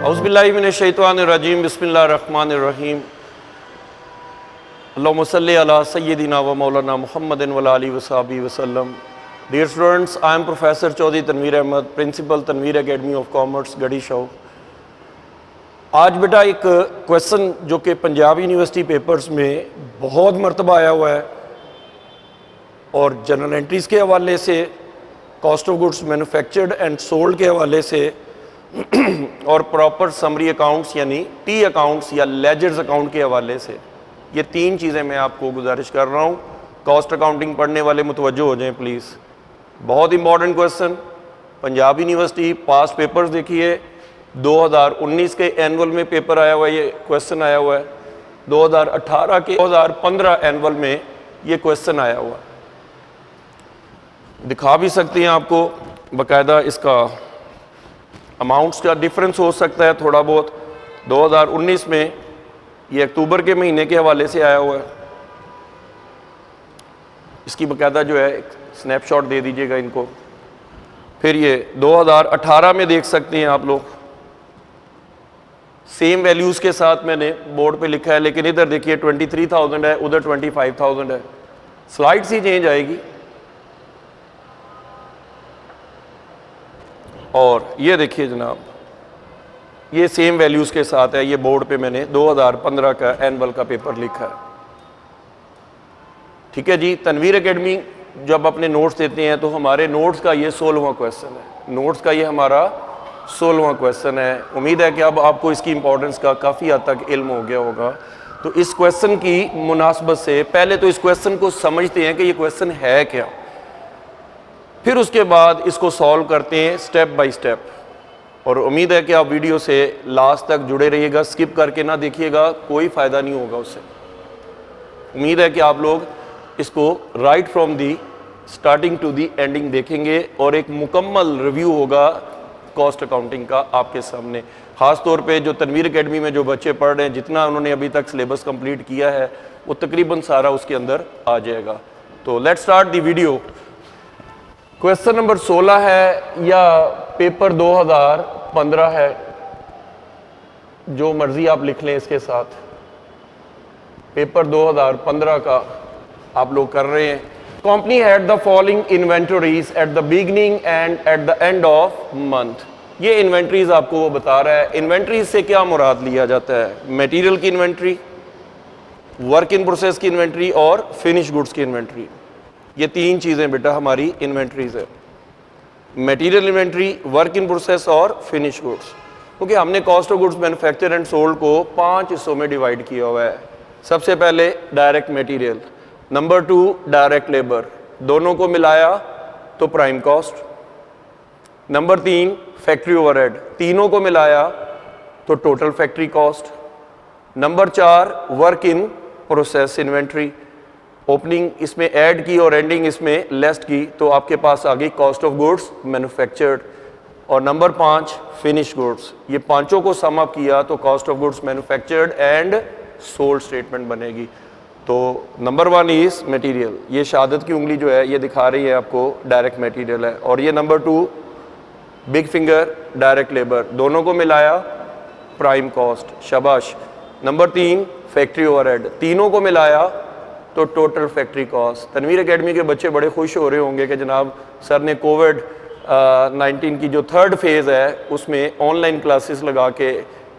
औज़ुबिल्लाहि मिनश्शैतानिर्रजीम बिस्मिल्लाहिर्रहमानिर्रहीम अल्लाहुम्मा सल्लि अला सय्यिदिना व मौलाना मुहम्मदिन व आलिहि व सहबिहि वसल्लम। Dear students, I am professor Chaudhry Tanveer Ahmed, principal Tanveer academy of commerce Garhi Shahu. आज बेटा एक क्वेश्चन जो कि पंजाब यूनिवर्सिटी पेपर्स में बहुत मरतबा आया हुआ है और जनरल एंट्रीज़ के हवाले से, cost of goods manufactured and sold के हवाले से और प्रॉपर समरी अकाउंट्स यानी टी अकाउंट्स या लेजर्स अकाउंट के हवाले से, ये तीन चीज़ें मैं आपको गुजारिश कर रहा हूँ। कॉस्ट अकाउंटिंग पढ़ने वाले मुतवज्जो हो जाएं प्लीज़। बहुत important question, Punjab university past papers देखिए, 2019 के एनुअल में पेपर आया हुआ है, ये क्वेश्चन आया हुआ है। 2018 के 2015 एनुअल में ये क्वेश्चन आया हुआ है। दिखा भी सकते हैं आपको बाकायदा, इसका अमाउंट्स का डिफरेंस हो सकता है थोड़ा बहुत। 2019 में ये अक्टूबर के महीने के हवाले से आया हुआ है। इसकी बाकायदा जो है एक स्नैपशॉट दे दीजिएगा इनको। फिर ये 2018 में देख सकते हैं आप लोग, सेम वैल्यूज़ के साथ मैंने बोर्ड पे लिखा है, लेकिन इधर देखिए 23,000 है, उधर 25,000 है। स्लाइड सी चेंज आएगी। और ये देखिए जनाब, ये सेम वैल्यूज़ के साथ है। ये बोर्ड पे मैंने 2015 का एनुअल का पेपर लिखा है। ठीक है जी। तनवीर एकेडमी जब अपने नोट्स देते हैं तो हमारे नोट्स का ये 16वां क्वेश्चन है। नोट्स का ये हमारा 16वां क्वेश्चन है। उम्मीद है कि अब आपको इसकी इंपॉर्टेंस का काफ़ी हद तक इल्म हो गया होगा। तो इस क्वेश्चन की मुनासबत से पहले तो इस क्वेश्चन को समझते हैं कि ये क्वेश्चन है क्या, फिर उसके बाद इसको सॉल्व करते हैं स्टेप बाय स्टेप। और उम्मीद है कि आप वीडियो से लास्ट तक जुड़े रहिएगा, स्किप करके ना देखिएगा, कोई फ़ायदा नहीं होगा उससे। उम्मीद है कि आप लोग इसको right from the starting to the ending देखेंगे और एक मुकम्मल रिव्यू होगा कॉस्ट अकाउंटिंग का आपके सामने। ख़ास तौर पे जो तनवीर एकेडमी में जो बच्चे पढ़ रहे हैं, जितना उन्होंने अभी तक सिलेबस कंप्लीट किया है वो तकरीबन सारा उसके अंदर आ जाएगा। तो let's start the video. Question number 16 है या पेपर 2015 है, जो मर्जी आप लिख लें इसके साथ। पेपर 2015 का आप लोग कर रहे हैं। Company had the following inventories at the beginning and at the end of month. ये इन्वेंटरीज आपको वो बता रहा है। इन्वेंटरीज से क्या मुराद लिया जाता है? मटेरियल की इन्वेंट्री, वर्क इन प्रोसेस की इन्वेंट्री और फिनिश गुड्स की इन्वेंट्री। ये तीन चीज़ें बेटा हमारी इन्वेंट्रीज है। Material inventory, work in process और फिनिश गुड्स। क्योंकि हमने cost of goods manufacture and sold को 5 हिस्सों में डिवाइड किया हुआ है। सबसे पहले direct material, number 2 direct labour, दोनों को मिलाया तो prime cost, number 3 factory overhead, तीनों को मिलाया तो total factory cost, number 4 work in process inventory, opening इसमें ऐड की और एंडिंग इसमें लेस्ट की तो आपके पास आ गई कॉस्ट ऑफ गुड्स मैन्युफैक्चर्ड, और नंबर 5 फिनिश गुड्स। ये पांचों को सम अप किया तो cost of goods manufactured and sold statement बनेगी। तो नंबर 1 इज मटेरियल। ये शहादत की उंगली जो है ये दिखा रही है आपको डायरेक्ट मटेरियल है। और ये number 2 big finger direct labour, दोनों को मिलाया प्राइम कॉस्ट, शाबाश। नंबर 3 फैक्ट्री ओवरहेड, तीनों को मिलाया तो total factory cost. Tanveer academy के बच्चे बड़े खुश हो रहे होंगे कि जनाब सर ने कोविड-19 की जो थर्ड फेज़ है उसमें ऑनलाइन क्लासेस लगा के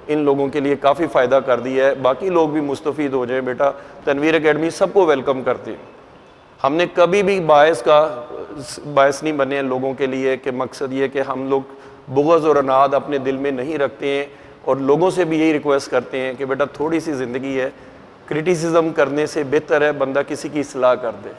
इन लोगों के लिए काफ़ी फ़ायदा कर दिया है। बाकी लोग भी मुस्तफ़ीद हो जाएं बेटा। तनवीर एकेडमी सबको वेलकम करती है। हमने कभी भी बायस नहीं बने हैं लोगों के लिए, कि मकसद ये कि हम लोग बुग़्ज़ और अनाद अपने दिल में नहीं रखते हैं और लोगों से भी यही रिक्वेस्ट करते हैं कि बेटा थोड़ी सी ज़िंदगी है, क्रिटिसिज्म करने से बेहतर है बंदा किसी की इस्लाह कर दे।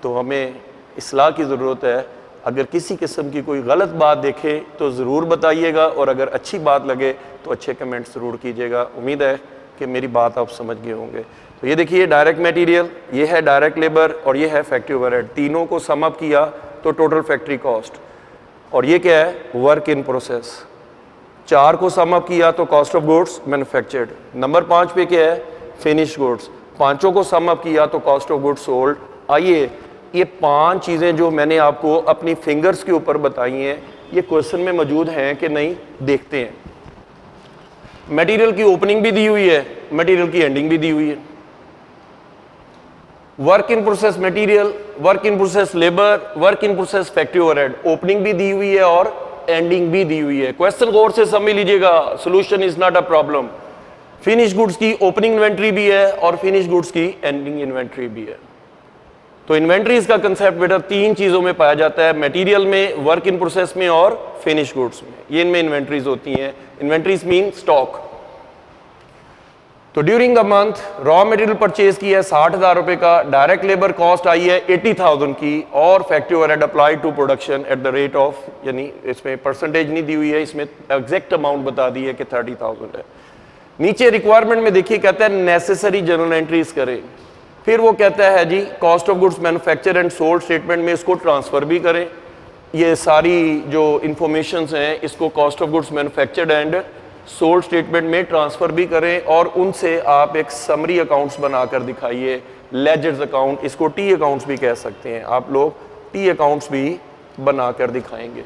तो हमें इस्लाह की ज़रूरत है। अगर किसी किस्म की कोई गलत बात देखे तो ज़रूर बताइएगा, और अगर अच्छी बात लगे तो अच्छे कमेंट्स ज़रूर कीजिएगा। उम्मीद है कि मेरी बात आप समझ गए होंगे। तो ये देखिए डायरेक्ट मटेरियल, ये है डायरेक्ट लेबर और ये है फैक्ट्री ओवरहेड, तीनों को सम अप किया तो टोटल फैक्ट्री कॉस्ट। और ये क्या है? Work in process. 4 को सम अप किया तो cost of goods manufactured. Number 5 पे क्या है? Finish goods. पांचों को सम अप किया तो कॉस्ट ऑफ गुड्स सोल्ड। आइए ये 5 चीज़ें जो मैंने आपको अपनी फिंगर्स के ऊपर बताई हैं, ये क्वेश्चन में मौजूद हैं कि नहीं देखते हैं। मटेरियल की ओपनिंग भी दी हुई है, मटेरियल की एंडिंग भी दी हुई है। Work in process material, work in process labour, work in process factory overhead, opening भी दी हुई है और एंडिंग भी दी हुई है। क्वेश्चन गौर से समझ लीजिएगा, solution is not a problem. Finish goods की ओपनिंग इन्वेंट्री भी है और फिनिश गुड्स की एंडिंग इन्वेंट्री भी है। तो इन्वेंट्रीज का कंसेप्ट बेटा तीन चीजों में पाया जाता है, मटेरियल में, वर्क इन प्रोसेस में और फिनिश गुड्स में। ये इनमें इन्वेंट्रीज होती हैं। Inventories mean stock. तो during the month raw material purchase की है 60,000 रुपए का, डायरेक्ट लेबर कॉस्ट आई है 80,000 की और factory overhead apply to production at the rate of, यानी इसमें परसेंटेज नहीं दी हुई है, इसमें एग्जैक्ट अमाउंट बता दी है कि 30,000 है। नीचे रिक्वायरमेंट में देखिए कहता है नेसेसरी जनरल एंट्रीज करें, फिर वो कहता है जी cost of goods manufacture and sold statement में इसको ट्रांसफर भी करें। ये सारी जो इंफॉर्मेशन हैं इसको cost of goods manufactured and sold statement में ट्रांसफर भी करें और उनसे आप एक समरी अकाउंट्स बनाकर दिखाइए, लेजर्स अकाउंट, इसको टी अकाउंट्स भी कह सकते हैं, आप लोग टी अकाउंट्स भी बनाकर दिखाएंगे।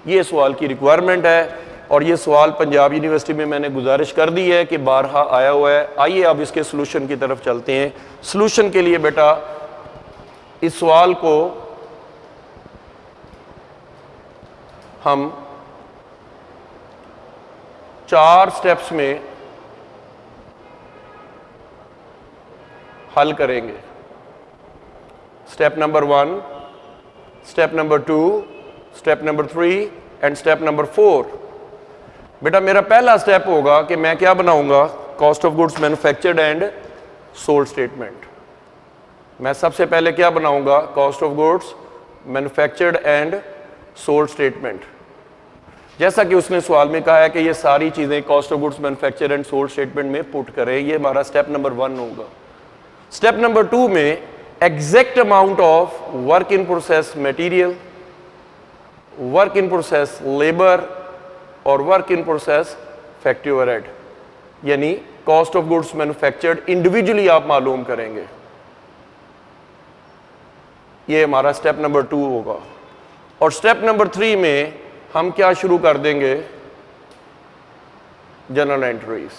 ये सवाल की रिक्वायरमेंट है और ये सवाल पंजाब यूनिवर्सिटी में मैंने गुजारिश कर दी है कि बारहा आया हुआ है। आइए अब इसके सलूशन की तरफ चलते हैं। सलूशन के लिए बेटा इस सवाल को हम 4 स्टेप्स में हल करेंगे। Step number 1, step number 2, step number 3 and step number 4। बेटा मेरा पहला स्टेप होगा कि मैं क्या बनाऊंगा, cost of goods manufactured and sold statement. मैं सबसे पहले क्या बनाऊंगा, cost of goods manufactured and sold statement. जैसा कि उसने सवाल में कहा है कि ये सारी चीजें cost of goods manufactured and sold statement में पुट करें, ये हमारा स्टेप नंबर 1 होगा। स्टेप नंबर 2 में exact amount of work in process material, work in process labour और work in process factory overhead, यानी cost of goods manufactured individually आप मालूम करेंगे। ये हमारा स्टेप नंबर 2 होगा। और स्टेप नंबर 3 में हम क्या शुरू कर देंगे, जनरल एंट्रीज।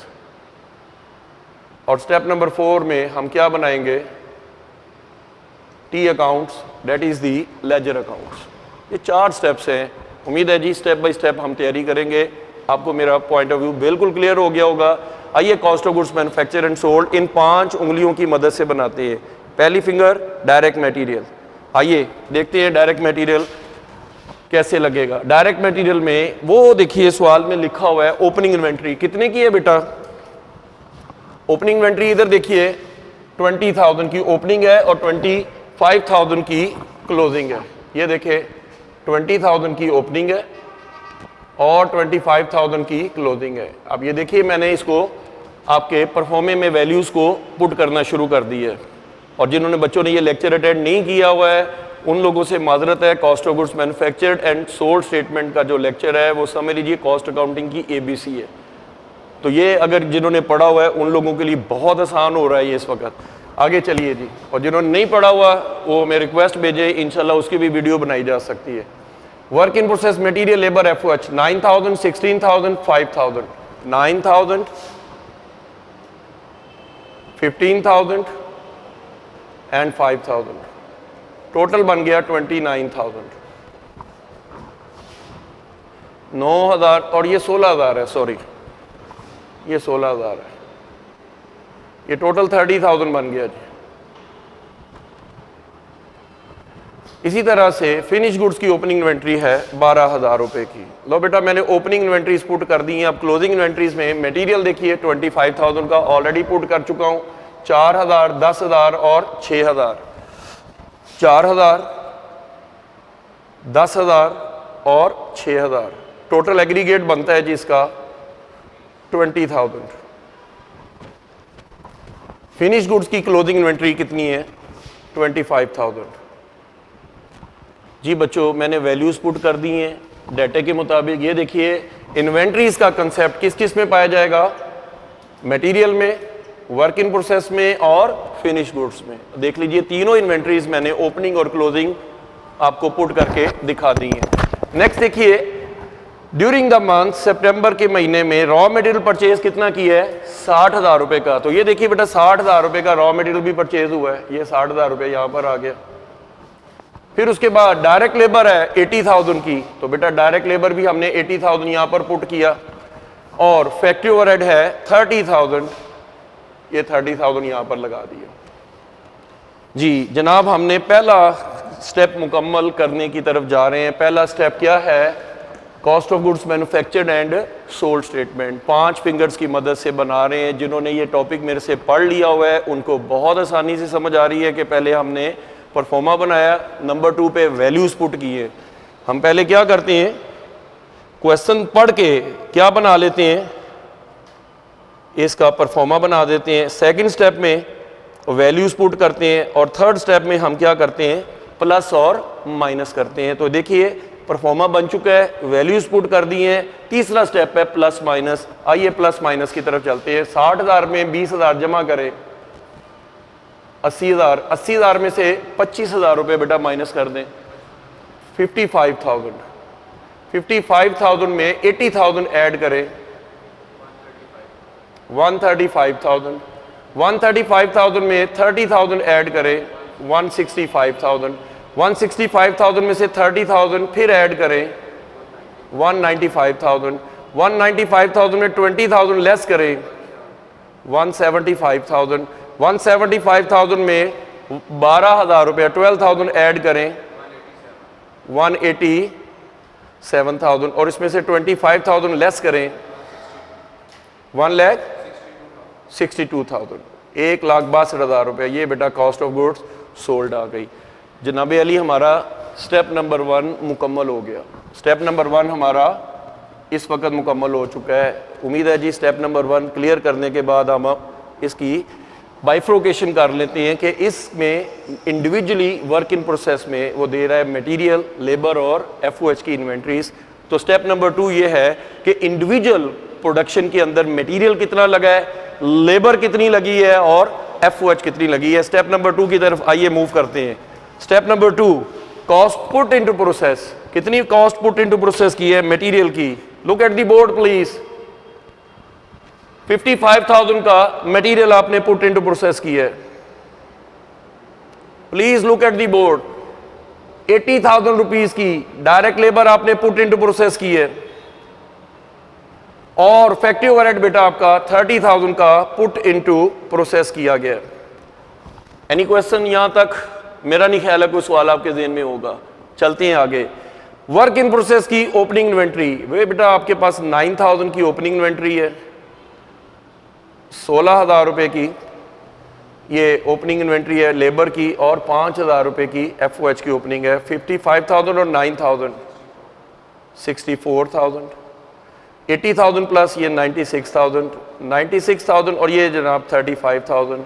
और स्टेप नंबर 4 में हम क्या बनाएंगे, T accounts, that is the ledger accounts. ये 4 स्टेप्स हैं। उम्मीद है जी स्टेप बाय स्टेप हम तैयारी करेंगे, आपको मेरा पॉइंट ऑफ व्यू बिल्कुल क्लियर हो गया होगा। आइए cost of goods manufacture and sold in 5 उंगलियों की मदद से बनाते हैं। पहली फिंगर डायरेक्ट मटेरियल। आइए देखते हैं डायरेक्ट मटेरियल कैसे लगेगा। डायरेक्ट मटेरियल में वो देखिए सवाल में लिखा हुआ है ओपनिंग इन्वेंट्री कितने की है बेटा, ओपनिंग इन्वेंट्री इधर देखिए 20,000 की ओपनिंग है और 25,000 की क्लोजिंग है। ये देखिए 20,000 की ओपनिंग है और 25,000 की क्लोजिंग है। अब ये देखिए मैंने इसको आपके परफॉर्मे में वैल्यूज को पुट करना शुरू कर दी है और जिन्होंने बच्चों ने ये लेक्चर अटेंड नहीं किया हुआ है उन लोगों से माजरत है। Cost of goods manufactured and sold statement का जो लेक्चर है वो समझ लीजिए कॉस्ट अकाउंटिंग की ABC है। तो ये अगर जिन्होंने पढ़ा हुआ है उन लोगों के लिए बहुत आसान हो रहा है ये इस वक्त। आगे चलिए जी, और जिन्होंने नहीं पढ़ा हुआ वो मैं रिक्वेस्ट भेजे, इंशाल्लाह उसकी भी वीडियो बनाई जा सकती है। Work in process material labour FOH 9,000, 16,000, 5,000, 9,000, 15,000 and 5,000, total बन गया 29,000। 9,000 और ये 16,000 है, सॉरी ये 16,000 है, ये टोटल 30,000 बन गया जी। इसी तरह से फिनिश गुड्स की ओपनिंग इन्वेंट्री है 12,000 रुपए की। लो बेटा मैंने ओपनिंग इन्वेंट्रीज पुट कर दी हैं। अब क्लोजिंग इन्वेंट्रीज में मटेरियल देखिए 25,000 का ऑलरेडी पुट कर चुका हूं, 4,000, 10,000 और 6,000, 4,000, 10,000 और 6,000, टोटल एग्रीगेट बनता है जी इसका 20,000। फिनिश गुड्स की क्लोजिंग इन्वेंट्री कितनी है, 25,000। जी बच्चों मैंने वैल्यूज पुट कर दी हैं डाटा के मुताबिक। ये देखिए इन्वेंट्रीज का कंसेप्ट किस किस में पाया जाएगा, मटेरियल में, वर्क इन प्रोसेस में और फिनिश गुड्स में। देख लीजिए तीनों इन्वेंट्रीज मैंने ओपनिंग और क्लोजिंग आपको पुट करके दिखा दी हैं। नेक्स्ट देखिए ड्यूरिंग द मंथ सितंबर के महीने में रॉ मटेरियल परचेज कितना किया है? 60,000 रुपए का। तो ये देखिए बेटा 60,000 रुपए का रॉ मटेरियल भी परचेज हुआ है, ये 60,000 रुपए यहां पर आ गया। फिर उसके बाद डायरेक्ट लेबर है 80,000 की, तो बेटा डायरेक्ट लेबर भी हमने 80,000 यहां पर पुट किया। और फैक्ट्री ओवरहेड है 30,000, ये 30,000 यहां पर लगा दिया। जी जनाब, हमने पहला स्टेप मुकम्मल करने की तरफ जा रहे हैं। पहला स्टेप क्या है? Cost of goods manufactured and sold statement 5 fingers की मदद से बना रहे हैं। जिन्होंने ये टॉपिक मेरे से पढ़ लिया हुआ है उनको बहुत आसानी से समझ आ रही है कि पहले हमने परफॉर्मा बनाया, नंबर 2 पे वैल्यूज पुट किए। हम पहले क्या करते हैं, क्वेश्चन पढ़ के क्या बना लेते हैं, इसका परफॉर्मा बना देते हैं। सेकंड स्टेप में वैल्यूज पुट करते हैं और थर्ड स्टेप में हम क्या करते हैं, प्लस और माइनस करते हैं। तो देखिए परफॉर्मा बन चुका है, वैल्यूज पुट कर दी हैं। तीसरा स्टेप है प्लस माइनस। आइए प्लस माइनस की तरफ चलते हैं। 60,000 में 20,000 जमा करें, 80,000, 80,000 में से 25,000 रुपये बेटा माइनस कर दें, 55,000। 55,000 में 80,000 ऐड करें, 135,000। 135,000 में 30,000 ऐड करें, 165,000। 165,000 में से 30,000 फिर ऐड करें, 195,000। 195,000 में 20,000 लेस करें, 175,000। 175,000 में 12,000 रुपये 12,000 ऐड करें, 187,000। और इसमें से 25,000 लेस करें, 1,62,000, 1,62,000 रुपये। ये बेटा कॉस्ट ऑफ गुड्स सोल्ड आ गई। जनाब अली हमारा स्टेप नंबर 1 मुकम्मल हो गया। स्टेप नंबर 1 हमारा इस वक्त मुकम्मल हो चुका है। उम्मीद है जी स्टेप नंबर 1 क्लियर करने के बाद हम इसकी बाइफ्रोकेशन कर लेते हैं कि इसमें इंडिविजुअली वर्क इन प्रोसेस में वो दे रहा है मटेरियल, लेबर और एफओएच की इन्वेंट्रीज। तो स्टेप नंबर 2 ये है कि इंडिविजुअल प्रोडक्शन के अंदर मटेरियल कितना लगा है, लेबर कितनी लगी है और एफओएच कितनी लगी है। स्टेप नंबर 2 की तरफ आइए मूव करते हैं। Step number 2, cost put into process. कितनी कॉस्ट पुट इनटू प्रोसेस की है मटेरियल की? Look at the board please. 55,000 का मटेरियल आपने पुट इनटू प्रोसेस की है। Please look at the board. 80,000 rupees की डायरेक्ट लेबर आपने पुट इनटू प्रोसेस की है और फैक्ट्री ओवरहेड बेटा आपका 30,000 का पुट इनटू प्रोसेस किया गया। एनी क्वेश्चन यहां तक? मेरा नहीं ख्याल है कोई सवाल आपके ज़हन में होगा। चलते हैं आगे। वर्क इन प्रोसेस की ओपनिंग इन्वेंट्री, वे बेटा आपके पास 9,000 की ओपनिंग इन्वेंट्री है, 16,000 रुपये की ये ओपनिंग इन्वेंट्री है लेबर की और 5,000 रुपये की एफओएच की ओपनिंग है। 55,000 और 9,000 64,000, 80,000 प्लस ये 96,000 और ये जनाब 35,000।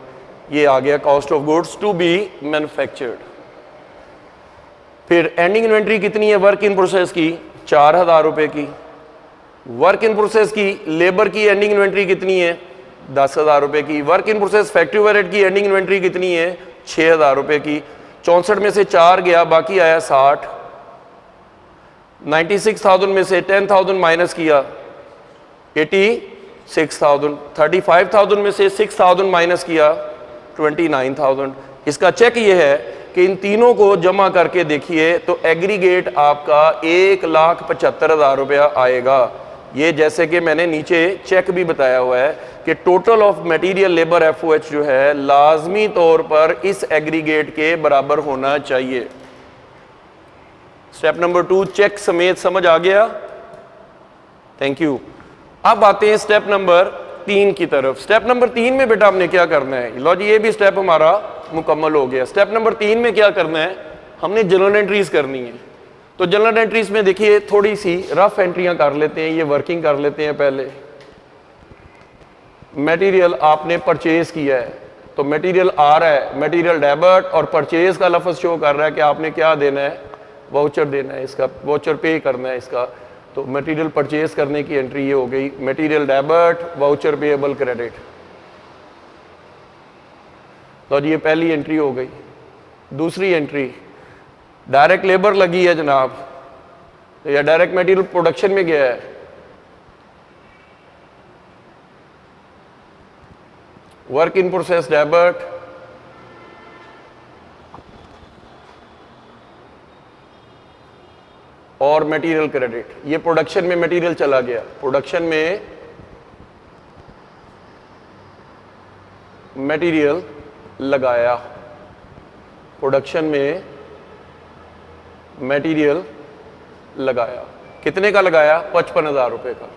ये आ गया cost of goods to be manufactured. फिर एंडिंग इन्वेंट्री कितनी है वर्क इन प्रोसेस की? 4,000 रुपये की। वर्क इन प्रोसेस की लेबर की एंडिंग इन्वेंट्री कितनी है? 10,000 रुपये की। Work in process factory overhead की एंडिंग इन्वेंट्री कितनी है? 6,000 रुपये की। 64 में से 4 गया, बाकी आया 60। 96,000 में से 10,000 माइनस किया, 86,000। 35,000 में से 6,000 माइनस किया, 29,000। इसका चेक ये है कि इन तीनों को जमा करके देखिए तो एग्रीगेट आपका 1,75,000 रुपया आएगा। ये जैसे कि मैंने नीचे चेक भी बताया हुआ है कि total of material labour FOH जो है लाजमी तौर पर इस एग्रीगेट के बराबर होना चाहिए। स्टेप नंबर 2 चेक समेत समझ आ गया? Thank you. अब आते हैं स्टेप नंबर 3 की तरफ। स्टेप नंबर 3 में बेटा हमने क्या करना है? लो जी ये भी स्टेप हमारा मुकम्मल हो गया। स्टेप नंबर 3 में क्या करना है? हमने जनरल एंट्रीज करनी है। तो जनरल एंट्रीज में देखिए थोड़ी सी रफ एंट्रियां कर लेते हैं, ये वर्किंग कर लेते हैं पहले। मटेरियल आपने परचेज किया है तो मटेरियल आ रहा है, मटेरियल डेबिट और परचेज का लफ्ज शो कर रहा है कि आपने क्या देना है, वाउचर देना है, इसका वाउचर पे करना है इसका। तो मटेरियल परचेज करने की एंट्री ये हो गई, material debit, voucher payable, credit. तो ये पहली एंट्री हो गई। दूसरी एंट्री डायरेक्ट लेबर लगी है जनाब या डायरेक्ट मटेरियल प्रोडक्शन में गया है? वर्क इन प्रोसेस डेबिट और मटेरियल क्रेडिट, ये प्रोडक्शन में मटेरियल चला गया, प्रोडक्शन में मटेरियल लगाया, प्रोडक्शन में मटेरियल लगाया, कितने का लगाया? 55,000 रुपए का।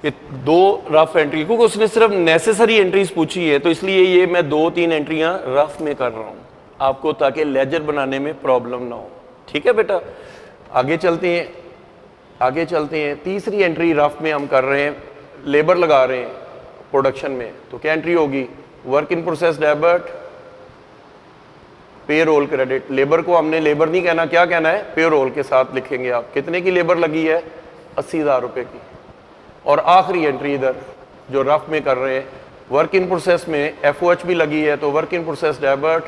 ये दो रफ एंट्री, क्योंकि उसने सिर्फ नेसेसरी एंट्रीज पूछी है तो इसलिए ये मैं 2-3 एंट्रियां रफ में कर रहा हूं आपको, ताकि लेजर बनाने में प्रॉब्लम ना हो। ठीक है बेटा, आगे चलते हैं, आगे चलते हैं। तीसरी एंट्री रफ में हम कर रहे हैं, लेबर लगा रहे हैं प्रोडक्शन में, तो क्या एंट्री होगी? वर्क इन प्रोसेस डेबिट, पे रोल क्रेडिट। लेबर को हमने लेबर नहीं कहना, क्या कहना है? पे रोल के साथ लिखेंगे आप। कितने की लेबर लगी है? 80,000 रुपए की। और आखिरी एंट्री इधर जो रफ में कर रहे हैं, वर्क इन प्रोसेस में FOH भी लगी है, तो work in process debit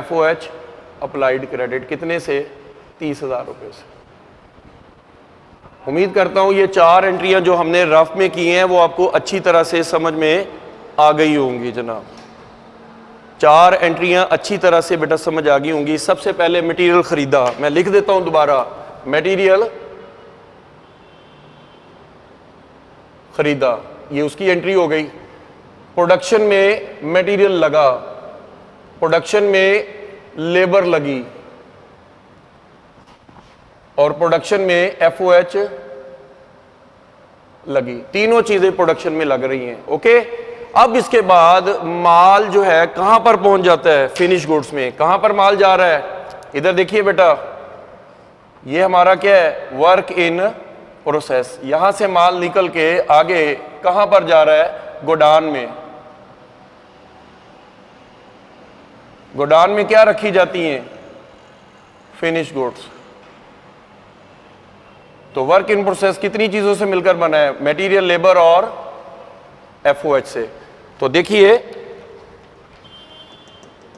FOH applied credit, कितने से? 30,000 रुपए से। उम्मीद करता हूं ये 4 एंट्रियां जो हमने रफ में की हैं वो आपको अच्छी तरह से समझ में आ गई होंगी जनाब। 4 एंट्रियां अच्छी तरह से बेटा समझ आ गई होंगी। सबसे पहले मटेरियल खरीदा, मैं लिख देता हूं दोबारा, मटेरियल खरीदा, ये उसकी एंट्री हो गई। प्रोडक्शन में मटेरियल लगा, प्रोडक्शन में लेबर लगी, और प्रोडक्शन में FOH लगी। तीनों चीजें प्रोडक्शन में लग रही हैं। ओके, अब इसके बाद माल जो है कहां पर पहुंच जाता है? फिनिश गुड्स में। कहां पर माल जा रहा है? इधर देखिए बेटा, ये हमारा क्या है? Work in process. यहां से माल निकल के आगे कहां पर जा रहा है? गोडाउन में। गोडाउन में क्या रखी जाती हैं? Finish goods. तो वर्क इन प्रोसेस कितनी चीजों से मिलकर बना है? मटेरियल, लेबर और FOH से। तो देखिए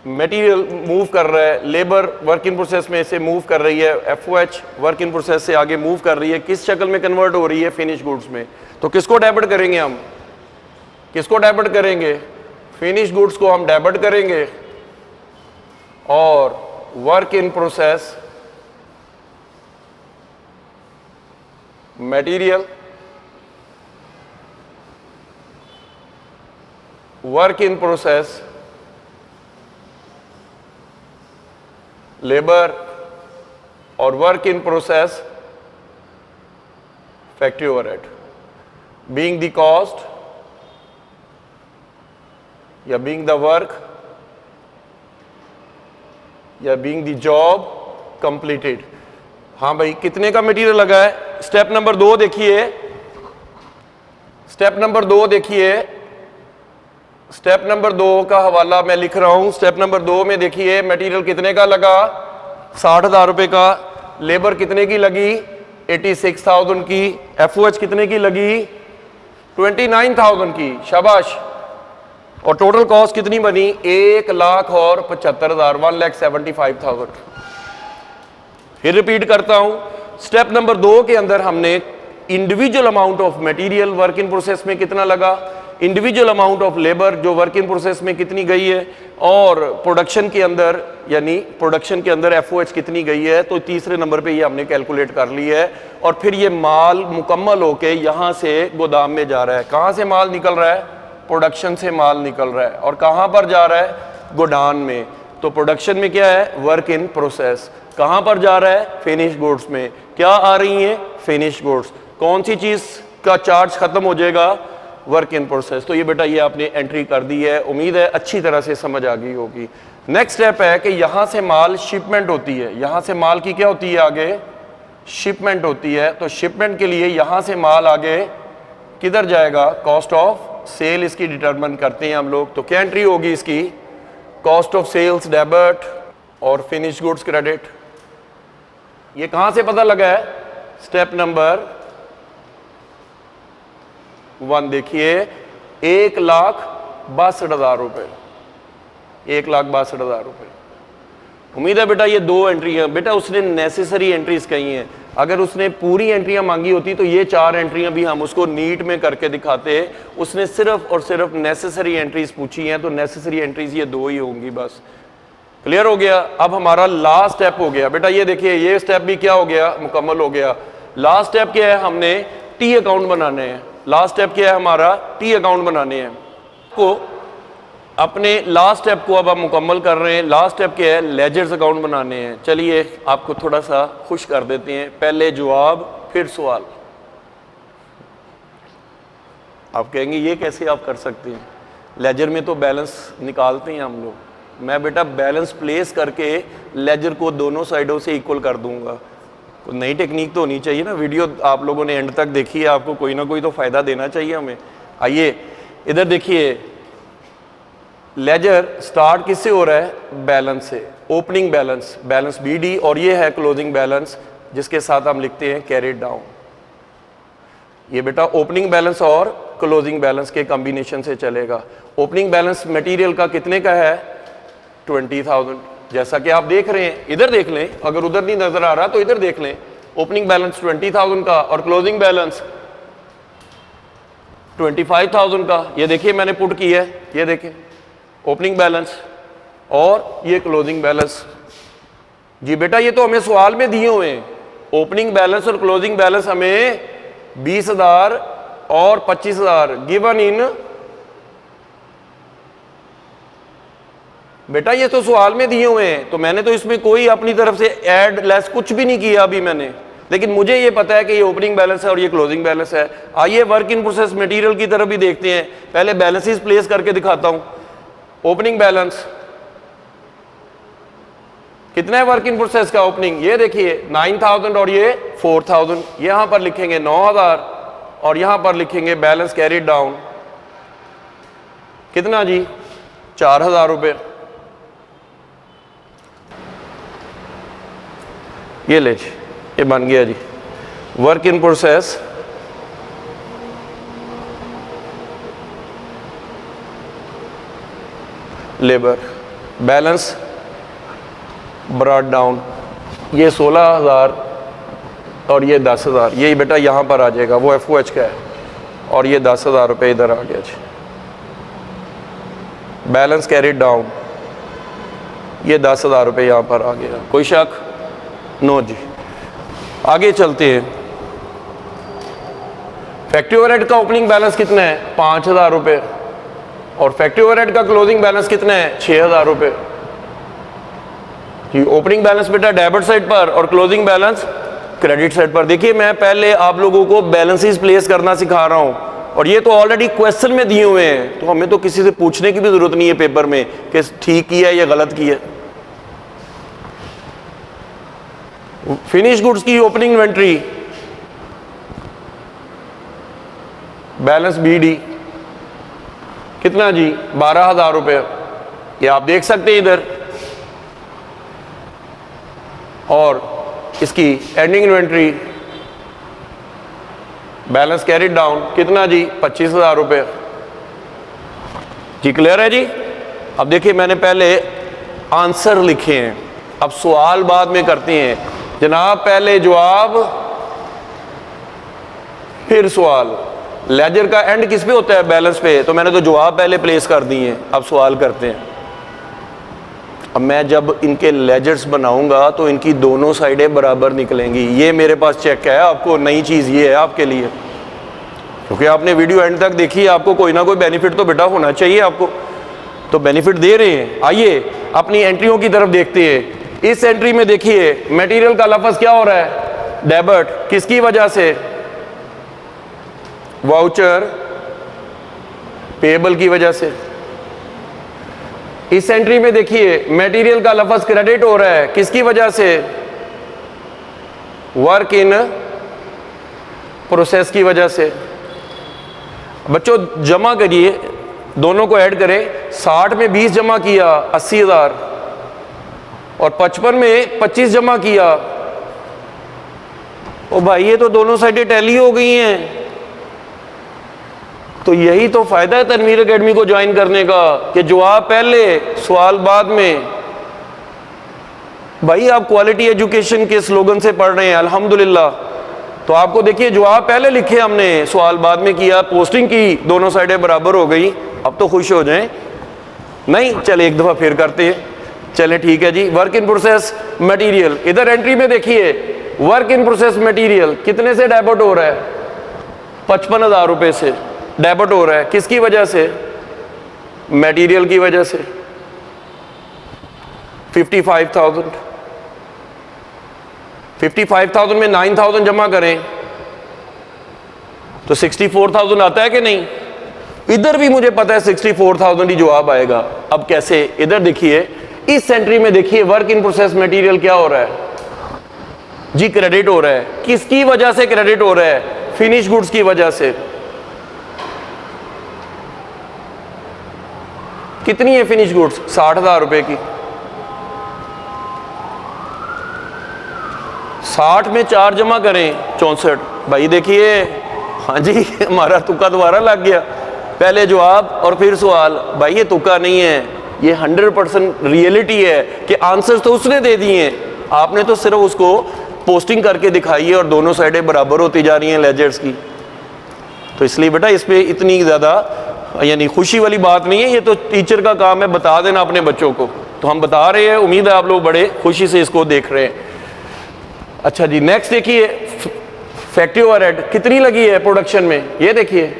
मटेरियल मूव कर रहा है, लेबर वर्क इन प्रोसेस में से मूव कर रही है, FOH वर्क इन प्रोसेस से आगे मूव कर रही है। किस शक्ल में कन्वर्ट हो रही है? फिनिश गुड्स में। तो किसको डेबिट करेंगे हम? किसको डेबिट करेंगे? फिनिश गुड्स को हम डेबिट करेंगे, और work in process material, work in process labour, और work in process factory overhead, being the cost या बीइंग द वर्क या बीइंग द जॉब कंप्लीटेड। हाँ भाई, कितने का मटेरियल लगा है? स्टेप नंबर 2 देखिए, स्टेप नंबर 2 देखिए, स्टेप नंबर 2 का हवाला मैं लिख रहा हूं। स्टेप नंबर 2 में देखिए मटेरियल कितने का लगा? 60,000 रुपए का। लेबर कितने की लगी? 86,000 की। FOH कितने की लगी? 29,000 की। शाबाश। और टोटल कॉस्ट कितनी बनी? 1,75,000, 1,75,000। फिर रिपीट करता हूं, स्टेप नंबर 2 के अंदर हमने individual amount of material work in process में कितना लगा, इंडिविजुअल अमाउंट ऑफ लेबर जो वर्क इन प्रोसेस में कितनी गई है, और प्रोडक्शन के अंदर यानी प्रोडक्शन के अंदर FOH कितनी गई है। तो तीसरे नंबर पे ये हमने कैलकुलेट कर ली है। और फिर ये माल मुकम्मल होके यहां से गोदाम में जा रहा है। कहां से माल निकल रहा है? प्रोडक्शन से माल निकल रहा है। और कहां पर जा रहा है? गोडाउन में। तो प्रोडक्शन में क्या है? Work in process. कहां पर जा रहा है? फिनिश गुड्स में। क्या आ रही है? Finish goods. कौन सी चीज का चार्ज खत्म हो जाएगा? Work in process. तो ये बेटा ये आपने एंट्री कर दी है। उम्मीद है अच्छी तरह से समझ आ गई होगी। नेक्स्ट स्टेप है कि यहां से माल शिपमेंट होती है। यहां से माल की क्या होती है? आगे शिपमेंट होती है। तो शिपमेंट के लिए यहां से माल आगे किधर जाएगा? कॉस्ट ऑफ सेल इसकी डिटरमिन करते हैं हम लोग। तो क्या एंट्री होगी इसकी? कॉस्ट ऑफ सेल्स डेबिट और फिनिश गुड्स क्रेडिट। ये कहां से पता लगा है? स्टेप नंबर 1 देखिए, 1,62,000 रुपए, 1,62,000 रुपए। उम्मीद है बेटा ये 2 एंट्रियां, बेटा उसने नेसेसरी एंट्रीज कही हैं। अगर उसने पूरी एंट्रियां मांगी होती तो ये 4 एंट्रियां भी हम उसको नीट में करके दिखाते। उसने सिर्फ और सिर्फ नेसेसरी एंट्रीज पूछी हैं, तो नेसेसरी एंट्रीज ये 2 ही होंगी बस। क्लियर हो गया। अब हमारा लास्ट स्टेप हो गया बेटा, ये देखिए ये स्टेप भी क्या हो गया, मुकम्मल हो गया। लास्ट स्टेप क्या है, हमने टी अकाउंट बनाने हैं। लास्ट स्टेप क्या है हमारा, टी अकाउंट बनाने हैं। को अपने लास्ट स्टेप को अब हम मुकम्मल कर रहे हैं। लास्ट स्टेप क्या है, लेजर्स अकाउंट बनाने हैं। चलिए आपको थोड़ा सा खुश कर देते हैं, पहले जवाब फिर सवाल। आप कहेंगे ये कैसे आप कर सकते हैं, लेजर में तो बैलेंस निकालते हैं हम लोग। मैं बेटा बैलेंस प्लेस करके लेजर को दोनों साइडों से इक्वल कर दूंगा। कोई नई टेक्निक तो होनी चाहिए ना। वीडियो आप लोगों ने एंड तक देखी है, आपको कोई ना कोई तो फ़ायदा देना चाहिए हमें। आइए इधर देखिए, लेजर स्टार्ट किससे हो रहा है, बैलेंस से। ओपनिंग बैलेंस, बैलेंस BD, और ये है क्लोजिंग बैलेंस जिसके साथ हम लिखते हैं कैरिड डाउन। ये बेटा ओपनिंग बैलेंस और क्लोजिंग बैलेंस के कॉम्बिनेशन से चलेगा। ओपनिंग बैलेंस मटेरियल का कितने का है, 20,000। जैसा कि आप देख रहे हैं, इधर देख लें, अगर उधर नहीं नजर आ रहा तो इधर देख लें। ओपनिंग बैलेंस 20,000 का और क्लोजिंग बैलेंस 25,000 का। ये देखिए मैंने पुट किया है, ये देखिए ओपनिंग बैलेंस और ये क्लोजिंग बैलेंस। जी बेटा ये तो हमें सवाल में दिए हुए हैं। ओपनिंग बैलेंस और क्लोजिंग बैलेंस हमें 20,000 और 25,000 गिवन इन। बेटा ये तो सवाल में दिए हुए हैं, तो मैंने तो इसमें कोई अपनी तरफ से ऐड लेस कुछ भी नहीं किया अभी मैंने। लेकिन मुझे ये पता है कि ये ओपनिंग बैलेंस है और ये क्लोजिंग बैलेंस है। आइए वर्क इन प्रोसेस मटेरियल की तरफ भी देखते हैं। पहले बैलेंसेस प्लेस करके दिखाता हूं। ओपनिंग बैलेंस कितना है वर्क इन प्रोसेस का, ओपनिंग ये देखिए 9,000 और ये 4,000। यहां पर लिखेंगे 9,000 और यहां पर लिखेंगे बैलेंस कैरिड डाउन कितना जी, 4,000 रुपये। ये ले जी, ये बन गया जी work in process labour balance brought down. ये 16,000 और ये 10,000, ये बेटा यहाँ पर आ जाएगा, वो FOH का है। और ये 10,000 रुपये इधर आ गया जी। बैलेंस कैरिड डाउन, ये 10,000 रुपये यहाँ पर आ गया। कोई शक? नो जी। आगे चलते हैं। फैक्ट्री ओवरहेड का ओपनिंग बैलेंस कितना है, 5,000 रुपये। और फैक्ट्री ओवरहेड का क्लोजिंग बैलेंस कितना है, 6,000 रुपये। जी ओपनिंग बैलेंस बेटा डेबिट साइड पर और क्लोजिंग बैलेंस क्रेडिट साइड पर। देखिए मैं पहले आप लोगों को बैलेंसेस प्लेस करना सिखा रहा हूं, और ये तो ऑलरेडी क्वेश्चन में दिए हुए हैं, तो हमें तो किसी से पूछने की भी जरूरत नहीं है पेपर में कि ठीक किया है या गलत किया है। फिनिश गुड्स की ओपनिंग इन्वेंट्री बैलेंस BD कितना जी, 12,000 रुपये। ये आप देख सकते हैं इधर। और इसकी ending inventory balance carried down कितना जी, 25,000 रुपये। जी क्लियर है जी। अब देखिए मैंने पहले आंसर लिखे हैं, अब सवाल बाद में करते हैं जनाब। पहले जवाब फिर सवाल। लेजर का एंड किस पे होता है, बैलेंस पे, तो मैंने तो जवाब पहले प्लेस कर दिए हैं। अब सवाल करते हैं। अब मैं जब इनके लेजर्स बनाऊंगा तो इनकी दोनों साइडें बराबर निकलेंगी। ये मेरे पास चेक है, आपको नई चीज़ ये है आपके लिए, क्योंकि आपने वीडियो एंड तक देखी है, आपको कोई ना कोई बेनिफिट तो बेटा होना चाहिए आपको, तो बेनिफिट दे रहे हैं। आइए अपनी एंट्रियों की तरफ देखते हैं। इस एंट्री में देखिए मटेरियल का लफ्ज़ क्या हो रहा है, डेबिट। किसकी वजह से, वाउचर पेबल की वजह से। इस एंट्री में देखिए मटेरियल का लफ्ज़ क्रेडिट हो रहा है, किसकी वजह से, वर्क इन प्रोसेस की वजह से। बच्चों जमा करिए, दोनों को ऐड करें। 60 में 20 जमा किया 80,000, और 55 में 25 जमा किया। ओ भाई ये तो दोनों साइडें टैली हो गई हैं। तो यही तो फायदा है तनवीर एकेडमी को ज्वाइन करने का, कि जवाब पहले सवाल बाद में। भाई आप क्वालिटी एजुकेशन के स्लोगन से पढ़ रहे हैं अल्हम्दुलिल्लाह, तो आपको देखिए जवाब पहले लिखे हमने, सवाल बाद में किया, पोस्टिंग की, दोनों साइडें बराबर हो गई, अब तो खुश हो जाएं। नहीं, चले एक दफ़ा फिर करते हैं, चले ठीक है जी। वर्क इन प्रोसेस मटेरियल, इधर एंट्री में देखिए वर्क इन प्रोसेस मटेरियल कितने से डेबिट हो रहा है? 55,000 रुपये से डेबिट हो रहा है। किसकी वजह से? मटेरियल की वजह से। 55,000 में 9,000 जमा करें तो 64,000 आता है कि नहीं? इधर भी मुझे पता है 64,000 ही जवाब आएगा। अब कैसे? इधर देखिए, इस एंट्री में देखिए वर्क इन प्रोसेस मटेरियल क्या हो रहा है जी? क्रेडिट हो रहा है। किसकी वजह से क्रेडिट हो रहा है? फिनिश गुड्स की वजह से। कितनी है फिनिश गुड्स? 60,000 रुपए की। 60 में 4 जमा करें 64। भाई देखिए, हाँ जी हमारा तुक्का दोबारा लग गया, पहले जवाब और फिर सवाल। भाई ये तुक्का नहीं है, ये 100% रियलिटी है कि आंसर्स तो उसने दे दिए हैं, आपने तो सिर्फ उसको पोस्टिंग करके दिखाई है और दोनों साइडें बराबर होती जा रही हैं लेजर्स की। तो इसलिए बेटा इस पर इतनी ज़्यादा यानी खुशी वाली बात नहीं है, ये तो टीचर का काम है बता देना अपने बच्चों को। तो हम बता रहे हैं, उम्मीद है आप लोग बड़े खुशी से इसको देख रहे हैं। अच्छा जी, नेक्स्ट देखिए फैक्ट्री ओवरहेड कितनी लगी है प्रोडक्शन में? ये देखिए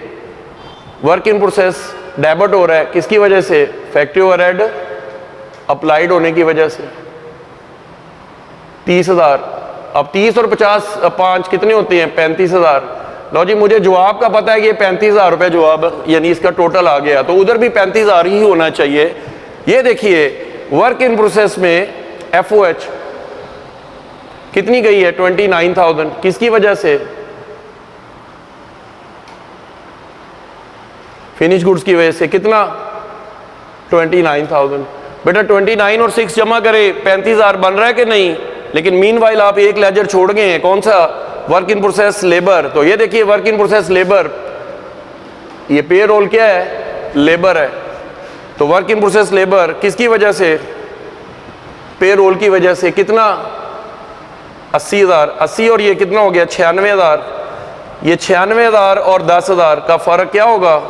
वर्क इन प्रोसेस डेबिट हो रहा है, किसकी वजह से? फैक्ट्री ओवरहेड अप्लाइड होने की वजह से। 30,000। अब 30 और 50 5 कितने होते हैं? 35,000। लो जी, मुझे जवाब का पता है कि ये 35,000 रुपये जवाब यानी इसका टोटल आ गया, तो उधर भी 35,000 ही होना चाहिए। ये देखिए वर्क इन प्रोसेस में FOH कितनी गई है? 29,000। किसकी वजह से? फिनिश गुड्स की वजह से। कितना? 29,000। बेटा 29 और 6 जमा करें 35,000 बन रहा है कि नहीं? लेकिन मीनवाइल आप एक लेजर छोड़ गए हैं, कौन सा? Work in process labour. तो ये देखिए वर्क इन प्रोसेस लेबर, ये पे रोल क्या है? लेबर है। तो वर्क इन प्रोसेस लेबर किसकी वजह से? पे रोल की वजह से। कितना? 80,000। 80 और ये कितना हो गया? 96,000। ये 96,000 और 10,000 का फर्क क्या होगा?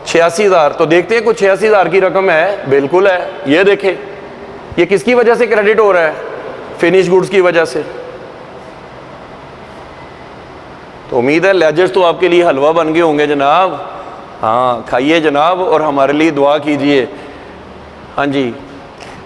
86,000। तो देखते हैं कुछ 86,000 की रकम है, बिल्कुल है। ये देखें, ये किसकी वजह से क्रेडिट हो रहा है? फिनिश गुड्स की वजह से। तो उम्मीद है लेजर्स तो आपके लिए हलवा बन गए होंगे जनाब। हाँ खाइए जनाब और हमारे लिए दुआ कीजिए। हाँ जी,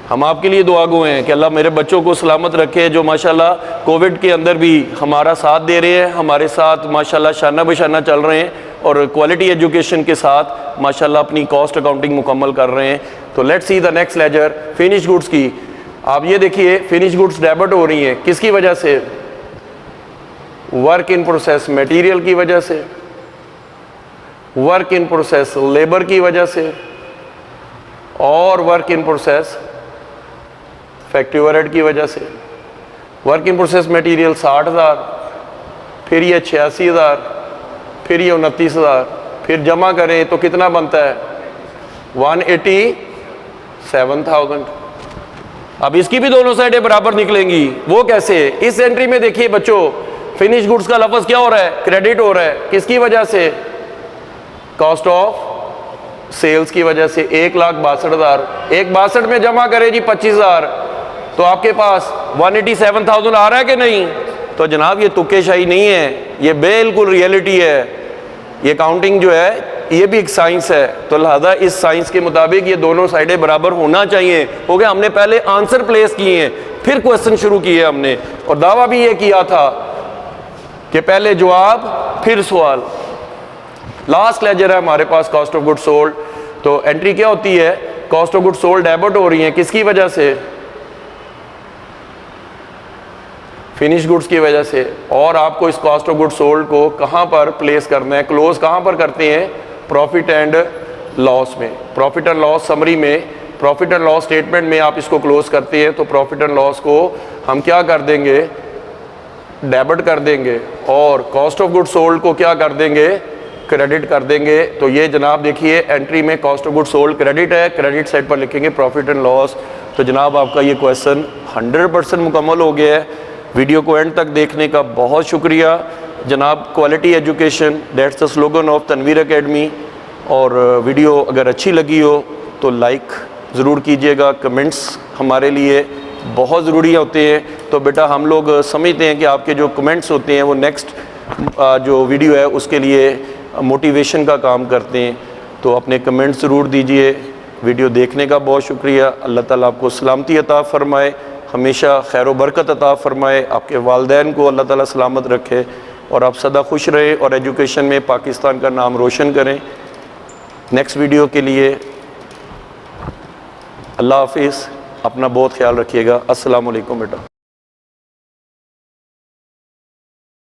हम आपके लिए दुआ गो हैं कि अल्लाह मेरे बच्चों को सलामत रखे, जो माशाल्लाह कोविड के अंदर भी हमारा साथ दे रहे हैं, हमारे साथ माशाल्लाह शाना बशाना चल रहे हैं और क्वालिटी एजुकेशन के साथ माशाल्लाह अपनी कॉस्ट अकाउंटिंग मुकम्मल कर रहे हैं। तो let's see the next ledger finish goods की। आप ये देखिए फिनिश गुड्स डेबिट हो रही हैं, किसकी वजह से? वर्क इन प्रोसेस मटेरियल की वजह से, वर्क इन प्रोसेस लेबर की वजह से और work in process factory overhead की वजह से। वर्क इन प्रोसेस मटेरियल 60,000, फिर ये 86,000, फिर ये 29,000, फिर जमा करें तो कितना बनता है? 187,000। अब इसकी भी दोनों साइडें बराबर निकलेंगी, वो कैसे? इस एंट्री में देखिए बच्चों, फिनिश गुड्स का लफ्ज़ क्या हो रहा है? क्रेडिट हो रहा है। किसकी वजह से? कॉस्ट ऑफ सेल्स की वजह से। 1,62,000। 1,62 में जमा करें जी 25,000, तो आपके पास 187,000 आ रहा है कि नहीं? तो जनाब ये तुक्केशाही नहीं है, ये बिल्कुल रियलिटी है। ये काउंटिंग जो है ये भी एक साइंस है, तो लिहाजा इस साइंस के मुताबिक ये दोनों साइडें बराबर होना चाहिए। हो गया, हमने पहले आंसर प्लेस किए हैं, फिर क्वेश्चन शुरू किए हमने, और दावा भी ये किया था कि पहले जवाब फिर सवाल। लास्ट लेजर है हमारे पास कॉस्ट ऑफ गुड सोल्ड। तो एंट्री क्या होती है? Cost of good sold debit हो रही है, किसकी वजह से? फिनिश गुड्स की वजह से। और आपको इस कॉस्ट ऑफ गुड सोल्ड को कहां पर प्लेस करना है? क्लोज कहां पर करते हैं? प्रॉफिट एंड लॉस में। प्रॉफिट एंड लॉस समरी में, प्रॉफिट एंड लॉस स्टेटमेंट में आप इसको क्लोज करते हैं। तो प्रॉफिट एंड लॉस को हम क्या कर देंगे? डेबिट कर देंगे, और कॉस्ट ऑफ गुड सोल्ड को क्या कर देंगे? क्रेडिट कर देंगे। तो ये जनाब देखिए एंट्री में cost of good sold credit है, क्रेडिट साइड पर लिखेंगे प्रॉफिट एंड लॉस। तो जनाब आपका ये क्वेश्चन 100% मुकम्मल हो गया है। वीडियो को एंड तक देखने का बहुत शुक्रिया जनाब। Quality education that's the slogan of Tanveer academy. और वीडियो अगर अच्छी लगी हो तो लाइक ज़रूर कीजिएगा। कमेंट्स हमारे लिए बहुत ज़रूरी होते हैं। तो बेटा हम लोग समझते हैं कि आपके जो कमेंट्स होते हैं वो नेक्स्ट जो वीडियो है उसके लिए मोटिवेशन का काम करते हैं। तो अपने कमेंट्स ज़रूर दीजिए। वीडियो देखने का बहुत शुक्रिया। अल्लाह ताला आपको सलामती अता फ़रमाए, हमेशा खैर व बरकत अता फ़रमाए, आपके वालिदैन को अल्लाह ताला सलामत रखे और आप सदा खुश रहें और एजुकेशन में पाकिस्तान का नाम रोशन करें। नेक्स्ट वीडियो के लिए अल्लाह हाफिज़, अपना बहुत ख्याल रखिएगा। अस्सलाम वालेकुम बेटा।